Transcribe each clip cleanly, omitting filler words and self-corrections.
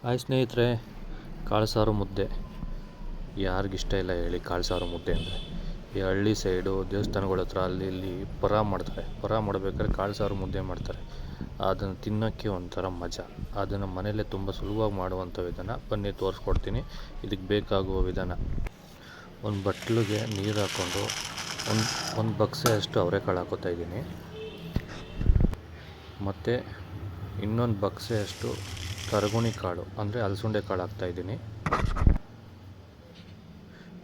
Hi ಸ್ನೇಹಿತರೆ, ಕಾಳು ಸಾರು ಮುದ್ದೆ ಯಾರಿಗಿಷ್ಟ ಇಲ್ಲ ಹೇಳಿ. ಕಾಳು ಸಾರು ಮುದ್ದೆ ಅಂದರೆ ಈ ಹಳ್ಳಿ ಸೈಡು ದೇವಸ್ಥಾನಗಳ ಹತ್ರ ಅಲ್ಲಿ ಇಲ್ಲಿ ಪರ ಮಾಡಬೇಕಾದ್ರೆ ಕಾಳು ಸಾರು ಮುದ್ದೆ ಮಾಡ್ತಾರೆ. ಅದನ್ನು ತಿನ್ನೋಕ್ಕೆ ಒಂಥರ ಮಜಾ. ಅದನ್ನು ಮನೆಯಲ್ಲೇ ತುಂಬ ಸುಲಭವಾಗಿ ಮಾಡುವಂಥ ವಿಧಾನ ಬನ್ನಿ ತೋರಿಸ್ಕೊಡ್ತೀನಿ. ಇದಕ್ಕೆ ಬೇಕಾಗುವ ವಿಧಾನ: ಒಂದು ಬಟ್ಲಿಗೆ ನೀರು ಹಾಕ್ಕೊಂಡು ಒಂದು ಬಕ್ಸೆ ಅಷ್ಟು ಅವರೆಕಾಳು ಹಾಕೋತಾ ಇದ್ದೀನಿ. ಮತ್ತು ಇನ್ನೊಂದು ಬಕ್ಸೆ ಅಷ್ಟು ತರಗುಣಿ ಕಾಳು ಅಂದರೆ ಅಲಸಂದೆ ಕಾಳು ಹಾಕ್ತಾಯಿದ್ದೀನಿ.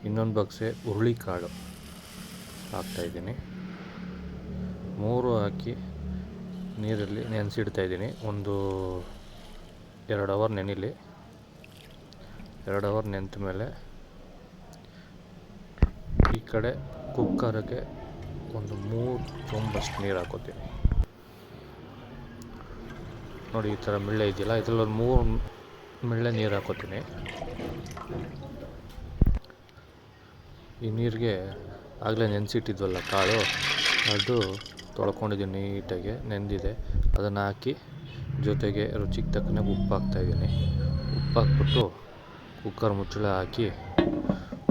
ಇನ್ನೊಂದು ಬಕ್ಸೆ ಹುರುಳಿಕಾಳು ಹಾಕ್ತಾಯಿದ್ದೀನಿ. 3 ಹಾಕಿ ನೀರಲ್ಲಿ ನೆನೆಸಿಡ್ತಾಯಿದ್ದೀನಿ. ಒಂದು 2 ಅವರ್ ನೆನಿಲಿ. 2 ಅವರ್ ನೆನೆದ ಮೇಲೆ ಈ ಕಡೆ ಕುಕ್ಕರ್ಗೆ ಒಂದು 3 ಚೊಂಬಷ್ಟು ನೀರು ಹಾಕೋತೀನಿ. ನೋಡಿ, ಈ ಥರ ಮಿಳ್ಳೆ ಇದೆಯಲ್ಲ, ಇದರಲ್ಲಿ ಒಂದು 3 ಮಿಳ್ಳೆ ನೀರು ಹಾಕೋತೀನಿ. ಈ ನೀರಿಗೆ ಆಗಲೇ ನೆನೆಸಿಟ್ಟಿದ್ವಲ್ಲ ಕಾಳು, ಅದು ತೊಳ್ಕೊಂಡಿದ್ದೀನಿ, ನೀಟಾಗಿ ನೆಂದಿದೆ. ಅದನ್ನು ಹಾಕಿ ಜೊತೆಗೆ ರುಚಿಗೆ ತಕ್ಕನಾಗಿ ಉಪ್ಪು ಹಾಕ್ತಾಯಿದ್ದೀನಿ. ಉಪ್ಪು ಹಾಕ್ಬಿಟ್ಟು ಕುಕ್ಕರ್ ಮುಚ್ಚಳ ಹಾಕಿ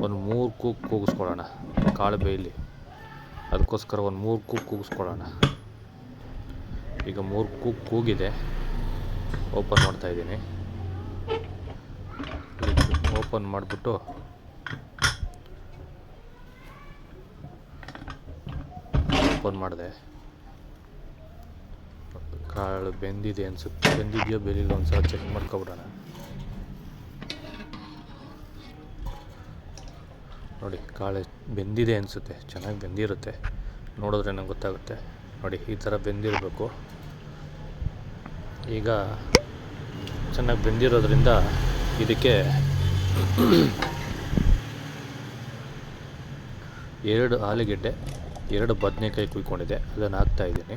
ಒಂದು 3 ಕೂಗಿಸ್ಕೊಳ್ಳೋಣ. ಕಾಳು ಬೇಯಲಿ, ಅದಕ್ಕೋಸ್ಕರ ಒಂದು 3 ಕೂಗಿಸ್ಕೊಳ್ಳೋಣ. ಈಗ 3 ಕೂಗಿದೆ. ಓಪನ್ ಮಾಡ್ತಾಯಿದ್ದೀನಿ. ಓಪನ್ ಮಾಡಿಬಿಟ್ಟು ಓಪನ್ ಮಾಡಿದೆ. ಕಾಳು ಬೆಂದಿದೆ ಅನಿಸುತ್ತೆ. ಬೆಂದಿದೆಯೋ ಬೆಳಿಲ್ಲ ಒಂದು ಸಲ ಚೆಕ್ ಮಾಡ್ಕೊಬಿಡೋಣ. ನೋಡಿ, ಕಾಳು ಬೆಂದಿದೆ ಅನಿಸುತ್ತೆ. ಚೆನ್ನಾಗಿ ಬೆಂದಿರುತ್ತೆ, ನೋಡಿದ್ರೆ ನಂಗೆ ಗೊತ್ತಾಗುತ್ತೆ. ನೋಡಿ, ಈ ಥರ ಬೆಂದಿರಬೇಕು. ಈಗ ಚೆನ್ನಾಗಿ ಬೆಂದಿರೋದ್ರಿಂದ ಇದಕ್ಕೆ 2 ಆಲೂಗೆಡ್ಡೆ, 2 ಬದನೆಕಾಯಿ ಕುಯ್ಕೊಂಡಿದ್ದೆ, ಅದನ್ನು ಹಾಕ್ತಾಯಿದ್ದೀನಿ.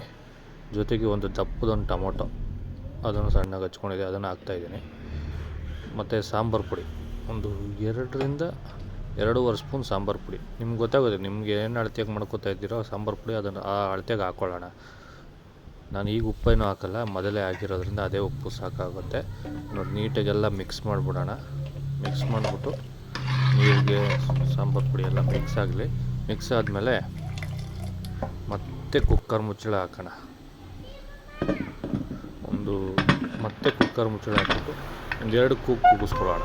ಜೊತೆಗೆ ಒಂದು ದಪ್ಪದೊಂದು ಟೊಮೊಟೊ, ಅದನ್ನು ಸಣ್ಣಗೆ ಹಚ್ಕೊಂಡಿದ್ದೆ, ಅದನ್ನು ಹಾಕ್ತಾಯಿದ್ದೀನಿ. ಮತ್ತು ಸಾಂಬಾರು ಪುಡಿ ಒಂದು 2ರಿಂದ 2.5 ಸ್ಪೂನ್ ಸಾಂಬಾರು ಪುಡಿ. ನಿಮ್ಗೆ ಗೊತ್ತಾಗುತ್ತೆ, ನಿಮ್ಗೆ ಏನು ಅಳತೆಗೆ ಮಾಡ್ಕೋತಾ ಇದ್ದೀರೋ ಸಾಂಬಾರು ಪುಡಿ ಅದನ್ನು ಆ ಅಳತೆಗೆ ಹಾಕ್ಕೊಳ್ಳೋಣ. ನಾನು ಈಗ ಉಪ್ಪೇನೂ ಹಾಕಲ್ಲ, ಮೊದಲೇ ಹಾಕಿರೋದ್ರಿಂದ ಅದೇ ಉಪ್ಪು ಸಾಕಾಗುತ್ತೆ. ನೋಡಿ, ನೀಟಾಗೆಲ್ಲ ಮಿಕ್ಸ್ ಮಾಡಿಬಿಡೋಣ. ಮಿಕ್ಸ್ ಮಾಡಿಬಿಟ್ಟು ನೀರಿಗೆ ಸಾಂಬಾರು ಪುಡಿ ಎಲ್ಲ ಮಿಕ್ಸ್ ಆಗಲಿ. ಮಿಕ್ಸ್ ಆದಮೇಲೆ ಮತ್ತೆ ಕುಕ್ಕರ್ ಮುಚ್ಚಳ ಹಾಕೋಣ. ಮತ್ತೆ ಕುಕ್ಕರ್ ಮುಚ್ಚಳ ಹಾಕ್ಬಿಟ್ಟು ಒಂದು 2 ಕೂಗಿಸ್ಕೊಳ್ಳೋಣ.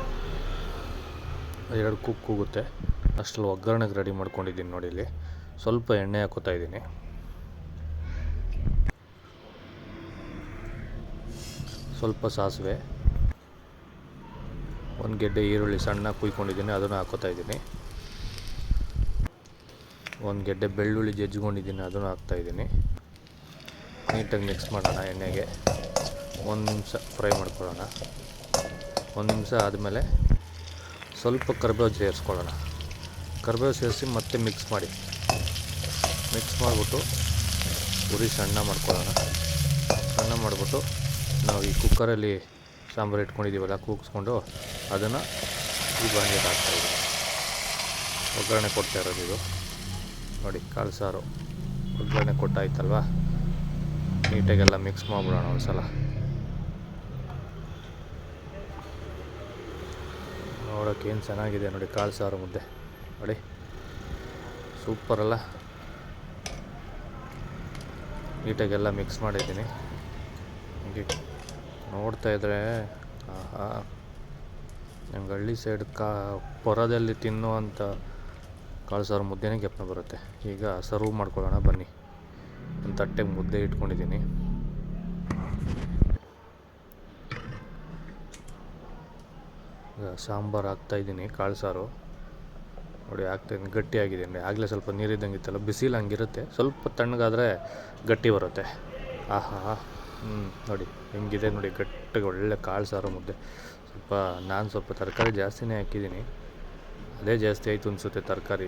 2 ಕೂಗುತ್ತೆ. ಅಷ್ಟರಲ್ಲಿ ಒಗ್ಗರಣೆಗೆ ರೆಡಿ ಮಾಡ್ಕೊಂಡಿದ್ದೀನಿ. ನೋಡಿ, ಇಲ್ಲಿ ಸ್ವಲ್ಪ ಎಣ್ಣೆ ಹಾಕೋತಾ ಇದ್ದೀನಿ. ಸ್ವಲ್ಪ ಸಾಸಿವೆ, 1 ಗೆಡ್ಡೆ ಈರುಳ್ಳಿ ಸಣ್ಣ ಕುಯ್ಕೊಂಡಿದ್ದೀನಿ, ಅದನ್ನು ಹಾಕೋತಾ ಇದ್ದೀನಿ. 1 ಗೆಡ್ಡೆ ಬೆಳ್ಳುಳ್ಳಿ ಜಜ್ಜಿಕೊಂಡಿದ್ದೀನಿ, ಅದನ್ನು ಹಾಕ್ತಾಯಿದ್ದೀನಿ. ನೀಟಾಗಿ ಮಿಕ್ಸ್ ಮಾಡೋಣ. ಎಣ್ಣೆಗೆ 1 ನಿಮಿಷ ಫ್ರೈ ಮಾಡ್ಕೊಳ್ಳೋಣ. 1 ನಿಮಿಷ ಆದಮೇಲೆ ಸ್ವಲ್ಪ ಕರಿಬೇವು ಸೇರಿಸ್ಕೊಳ್ಳೋಣ. ಕರಿಬೇವು ಸೇರಿಸಿ ಮತ್ತೆ ಮಿಕ್ಸ್ ಮಾಡಿಬಿಟ್ಟು ಉರಿ ಸಣ್ಣ ಮಾಡ್ಕೊಳ್ಳೋಣ. ಸಣ್ಣ ಮಾಡಿಬಿಟ್ಟು ನಾವು ಈ ಕುಕ್ಕರಲ್ಲಿ ಸಾಂಬಾರು ಇಟ್ಕೊಂಡಿದ್ದೀವಲ್ಲ, ಕೂಗಿಸ್ಕೊಂಡು ಅದನ್ನು ಈ ಬಾಣಲೆಗೆ ಹಾಕ್ತಾಯಿದ್ದೀವಿ. ಒಗ್ಗರಣೆ ಕೊಡ್ತಾ ಇರೋದು ಇದು. ನೋಡಿ, ಕಾಳು ಸಾರು ಒಗ್ಗರಣೆ ಕೊಟ್ಟಾಯ್ತಲ್ವ. ನೀಟಾಗೆಲ್ಲ ಮಿಕ್ಸ್ ಮಾಡಿಬಿಡೋಣ ಒಂದು ಸಲ. ನೋಡೋಕೆ ಏನು ಚೆನ್ನಾಗಿದೆ ನೋಡಿ ಕಾಳು ಸಾರು ಮುದ್ದೆ. ನೋಡಿ, ಸೂಪರಲ್ಲ. ನೀಟಾಗೆಲ್ಲ ಮಿಕ್ಸ್ ಮಾಡಿದ್ದೀನಿ. ಹೀಗೆ ನೋಡ್ತಾಯಿದ್ರೆ ನಂಗೆ ಹಳ್ಳಿ ಸೈಡ್ ಪೊರದಲ್ಲಿ ತಿನ್ನುವಂಥ ಕಾಳು ಸಾರು ಮುದ್ದೆನೇ ಜ್ಞಾಪನ ಬರುತ್ತೆ. ಈಗ ಸರ್ವ್ ಮಾಡ್ಕೊಳ್ಳೋಣ ಬನ್ನಿ. ಒಂದು ತಟ್ಟೆಗೆ ಮುದ್ದೆ ಇಟ್ಕೊಂಡಿದ್ದೀನಿ. ಸಾಂಬಾರು ಹಾಕ್ತಾಯಿದ್ದೀನಿ. ಕಾಳು ಸಾರು ನೋಡಿ ಹಾಕ್ತಾಯಿದ್ದೀನಿ. ಗಟ್ಟಿಯಾಗಿದೆ. ಆಗಲೇ ಸ್ವಲ್ಪ ನೀರಿದ್ದಂಗೆ ಇತ್ತಲ್ಲ, ಬಿಸಿಲು ಹಂಗಿರುತ್ತೆ. ಸ್ವಲ್ಪ ತಣ್ಣಗಾದರೆ ಗಟ್ಟಿ ಬರುತ್ತೆ. ಆಹಾ, ನೋಡಿ ಹೆಂಗಿದೆ ನೋಡಿ, ಗಟ್ಟಿಗೆ ಒಳ್ಳೆ ಕಾಳು ಸಾರು ಮುದ್ದೆ. ನಾನು ಸ್ವಲ್ಪ ತರಕಾರಿ ಜಾಸ್ತಿನೇ ಹಾಕಿದ್ದೀನಿ, ಅದೇ ಜಾಸ್ತಿ ಆಯಿತು ಅನಿಸುತ್ತೆ ತರಕಾರಿ.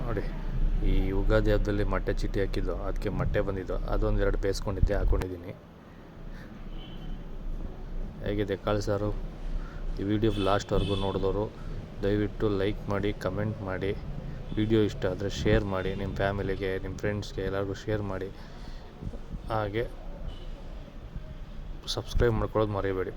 ನೋಡಿ, ಈ ಯುಗಾದಿ ಹಬ್ಬದಲ್ಲಿ ಮೊಟ್ಟೆ ಚೀಟಿ ಹಾಕಿದ್ದು, ಅದಕ್ಕೆ ಮೊಟ್ಟೆ ಬಂದಿದ್ದು, ಅದೊಂದು 2 ಬೇಯಿಸ್ಕೊಂಡಿದ್ದೆ, ಹಾಕ್ಕೊಂಡಿದ್ದೀನಿ. ಹೇಗಿದೆ ಕಾಳು ಸಾರು? ಈ ವಿಡಿಯೋ ಲಾಸ್ಟ್ವರೆಗೂ ನೋಡಿದವರು ದಯವಿಟ್ಟು ಲೈಕ್ ಮಾಡಿ, ಕಮೆಂಟ್ ಮಾಡಿ. ವಿಡಿಯೋ ಇಷ್ಟ ಆದರೆ ಶೇರ್ ಮಾಡಿ, ನಿಮ್ಮ ಫ್ಯಾಮಿಲಿಗೆ, ನಿಮ್ಮ ಫ್ರೆಂಡ್ಸ್ಗೆ ಎಲ್ಲರಿಗೂ ಶೇರ್ ಮಾಡಿ. ಹಾಗೆ ಸಬ್ಸ್ಕ್ರೈಬ್ ಮಾಡ್ಕೊಳ್ಳೋದು ಮರಿಬೇಡಿ.